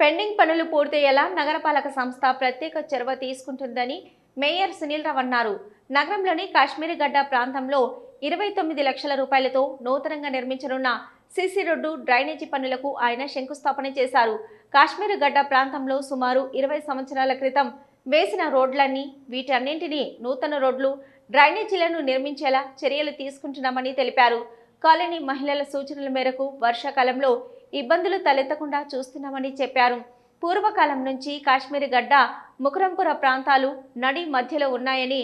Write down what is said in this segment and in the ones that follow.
Pending పనులు పూర్తయ్యేలా నగరపాలక సంస్థ ప్రత్యేక చొరవ తీసుకుంటుందని మేయర్ సునీల్ రావు అన్నారు. నగరంలోని కాశ్మీరీ గడ్డ ప్రాంతంలో 29 లక్షల రూపాయలతో నూతనంగా నిర్మించనున్న సీసీ రోడ్డు డ్రైనేజీ పనులకు ఆయన శంకుస్థాపన చేశారు. కాశ్మీరీ గడ్డ ప్రాంతంలో సుమారు 20 సంవత్సరాల క్రితం వేసిన రోడ్లన్నీ వీటన్నింటినీ నూతన రోడ్లు డ్రైనేజీలను నిర్మించేలా చర్యలు తీసుకుంటున్నామని తెలిపారు. కాలనీ మహిళల సూచనల మేరకు వర్షాకాలంలో ఇబ్బందులు తలెత్తకుండా చూస్తున్నామని చెప్పారు. పూర్వకాలం నుంచి కాశ్మీరీ గడ్డ ముకరంపుర ప్రాంతాలు నడి మధ్యలో ఉన్నాయని,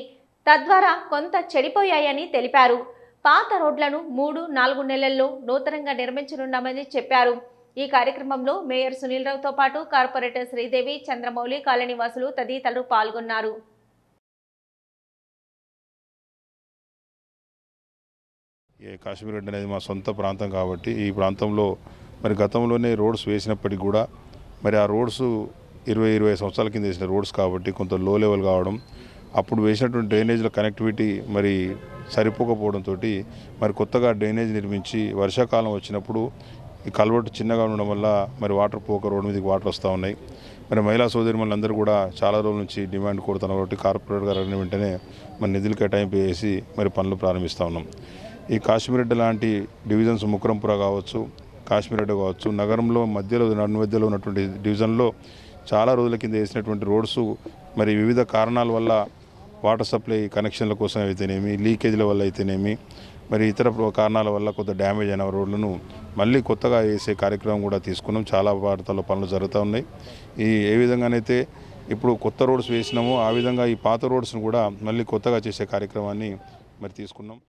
తద్వారా కొంత చెడిపోయాయని తెలిపారు. పాత రోడ్లను 3-4 నెలల్లో నూతనంగా నిర్మించనున్నామని చెప్పారు. ఈ కార్యక్రమంలో మేయర్ సునీల్ రావుతో పాటు కార్పొరేటర్ శ్రీదేవి, చంద్రమౌళి, కాలనీ వాసులు తదితరులు పాల్గొన్నారు. కాశ్మీర్ గడ్డ అనేది మా సొంత ప్రాంతం కాబట్టి ఈ ప్రాంతంలో మరి గతంలోనే రోడ్స్ వేసినప్పటికీ కూడా మరి ఆ రోడ్స్ 20 సంవత్సరాల కింద వేసిన రోడ్స్ కాబట్టి కొంత లో లెవెల్ కావడం, అప్పుడు వేసినటువంటి డ్రైనేజ్ల కనెక్టివిటీ మరి సరిపోకపోవడంతో మరి కొత్తగా డ్రైనేజ్ నిర్మించి వర్షాకాలం వచ్చినప్పుడు ఈ కల్వర్ట్ చిన్నగా ఉండడం వల్ల మరి వాటర్ పోక రోడ్డు మీదకి వాటర్ వస్తూ ఉన్నాయి. మరి మహిళా సోదరిమణులందరూ కూడా చాలా రోజుల నుంచి డిమాండ్ కోరుతున్నారు కాబట్టి కార్పొరేట్ గారు వెంటనే మరి నిధులు కేటాయింపు చేసి మరి పనులు ప్రారంభిస్తూ ఉన్నాం. ఈ కాశ్మీర్ గడ్డ లాంటి డివిజన్స్ ముకరంపుర కావచ్చు, కాశ్మీర్ గడ్డ కావచ్చు, నగరంలో మధ్యలో ఉన్నటువంటి డివిజన్లో చాలా రోజుల కింద వేసినటువంటి రోడ్స్ మరి వివిధ కారణాల వల్ల వాటర్ సప్లై కనెక్షన్ల కోసం అయితేనేమి, లీకేజీల వల్ల అయితేనేమి, మరి ఇతర కారణాల వల్ల కొంత డ్యామేజ్ అయిన రోడ్లను మళ్ళీ కొత్తగా వేసే కార్యక్రమం కూడా తీసుకున్నాం. చాలా వార్తల్లో పనులు జరుగుతూ ఉన్నాయి. ఏ విధంగానైతే ఇప్పుడు కొత్త రోడ్స్ వేసినామో ఆ విధంగా ఈ పాత రోడ్స్ను కూడా మళ్ళీ కొత్తగా చేసే కార్యక్రమాన్ని మరి తీసుకున్నాం.